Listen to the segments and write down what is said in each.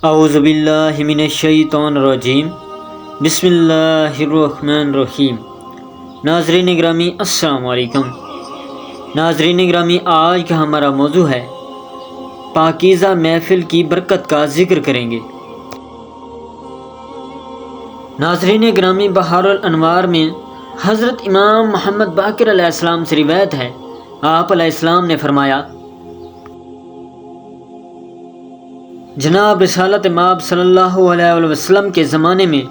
اعوذ باللہ من الشیطان الرجیم، بسم اللہ الرحمن الرحیم۔ ناظرین گرامی السلام علیکم۔ ناظرین گرامی، آج کا ہمارا موضوع ہے پاکیزہ محفل کی برکت کا ذکر کریں گے۔ ناظرین گرامی، بہار الانوار میں حضرت امام محمد باقر علیہ السلام سے روایت ہے، آپ علیہ السلام نے فرمایا، جناب رسالت مآب صلی اللہ علیہ وسلم کے زمانے میں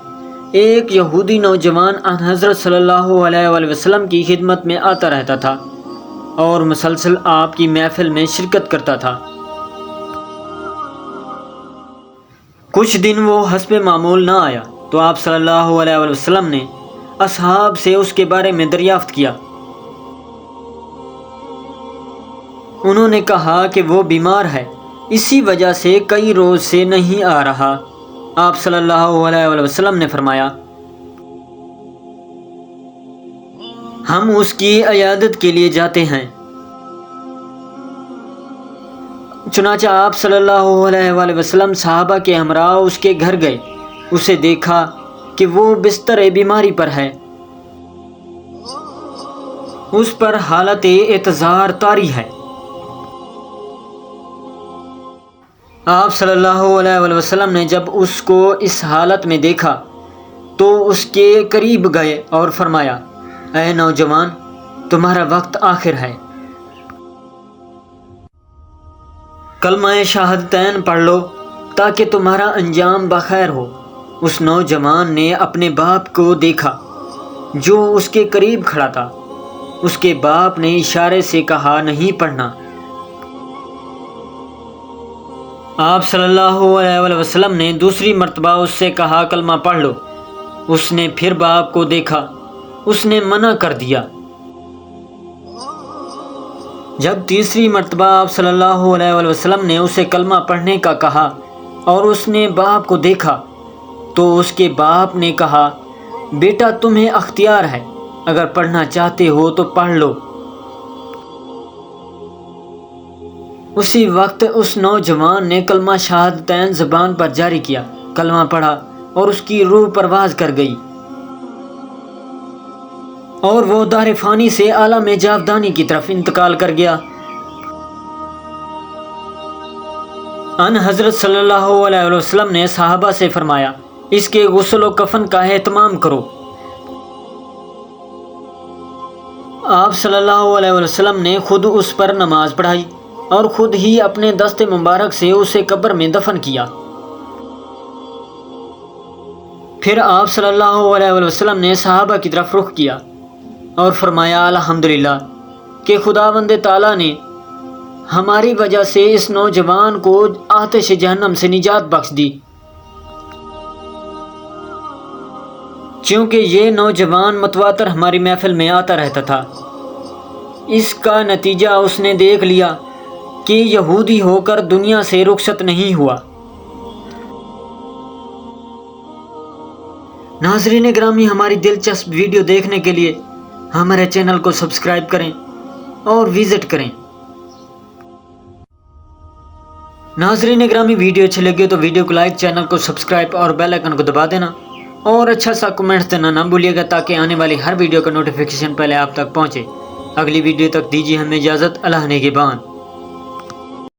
ایک یہودی نوجوان ان حضرت صلی اللہ علیہ وسلم کی خدمت میں آتا رہتا تھا اور مسلسل آپ کی محفل میں شرکت کرتا تھا۔ کچھ دن وہ حسب معمول نہ آیا تو آپ صلی اللہ علیہ وسلم نے اصحاب سے اس کے بارے میں دریافت کیا۔ انہوں نے کہا کہ وہ بیمار ہے، اسی وجہ سے کئی روز سے نہیں آ رہا۔ آپ صلی اللہ علیہ وسلم نے فرمایا، ہم اس کی عیادت کے لیے جاتے ہیں۔ چنانچہ آپ صلی اللہ علیہ وسلم صحابہ کے ہمراہ اس کے گھر گئے، اسے دیکھا کہ وہ بستر بیماری پر ہے، اس پر حالت اعتذار طاری ہے۔ آپ صلی اللہ علیہ وسلم نے جب اس کو اس حالت میں دیکھا تو اس کے قریب گئے اور فرمایا، اے نوجوان، تمہارا وقت آخر ہے، کلمہ شہادتین پڑھ لو تاکہ تمہارا انجام بخیر ہو۔ اس نوجوان نے اپنے باپ کو دیکھا جو اس کے قریب کھڑا تھا۔ اس کے باپ نے اشارے سے کہا، نہیں پڑھنا۔ آپ صلی اللہ علیہ وسلم نے دوسری مرتبہ اس سے کہا، کلمہ پڑھ لو۔ اس نے پھر باپ کو دیکھا، اس نے منع کر دیا۔ جب تیسری مرتبہ آپ صلی اللہ علیہ وسلم نے اسے کلمہ پڑھنے کا کہا اور اس نے باپ کو دیکھا تو اس کے باپ نے کہا، بیٹا تمہیں اختیار ہے، اگر پڑھنا چاہتے ہو تو پڑھ لو۔ اسی وقت اس نوجوان نے کلمہ شہادتین زبان پر جاری کیا، کلمہ پڑھا اور اس کی روح پرواز کر گئی اور وہ دار فانی سے عالم جاودانی کی طرف انتقال کر گیا۔ ان حضرت صلی اللہ علیہ وسلم نے صحابہ سے فرمایا، اس کے غسل و کفن کا اہتمام کرو۔ آپ صلی اللہ علیہ وسلم نے خود اس پر نماز پڑھائی اور خود ہی اپنے دست مبارک سے اسے قبر میں دفن کیا۔ پھر آپ صلی اللہ علیہ وسلم نے صحابہ کی طرف رخ کیا اور فرمایا، الحمدللہ کہ خداوند تعالیٰ نے ہماری وجہ سے اس نوجوان کو آتش جہنم سے نجات بخش دی، چونکہ یہ نوجوان متواتر ہماری محفل میں آتا رہتا تھا۔ اس کا نتیجہ اس نے دیکھ لیا کہ یہودی ہو کر دنیا سے رخصت نہیں ہوا۔ ناظرین گرامی، ہماری دلچسپ ویڈیو دیکھنے کے لیے ہمارے چینل کو سبسکرائب کریں اور وزٹ کریں۔ ناظرین گرامی، ویڈیو اچھی لگے تو ویڈیو کو لائک، چینل کو سبسکرائب اور بیل آئیکن کو دبا دینا اور اچھا سا کمنٹ دینا نہ بھولیے گا تاکہ آنے والی ہر ویڈیو کا نوٹیفیکیشن پہلے آپ تک پہنچے۔ اگلی ویڈیو تک دیجیے ہمیں اجازت، اللہ نگہبان۔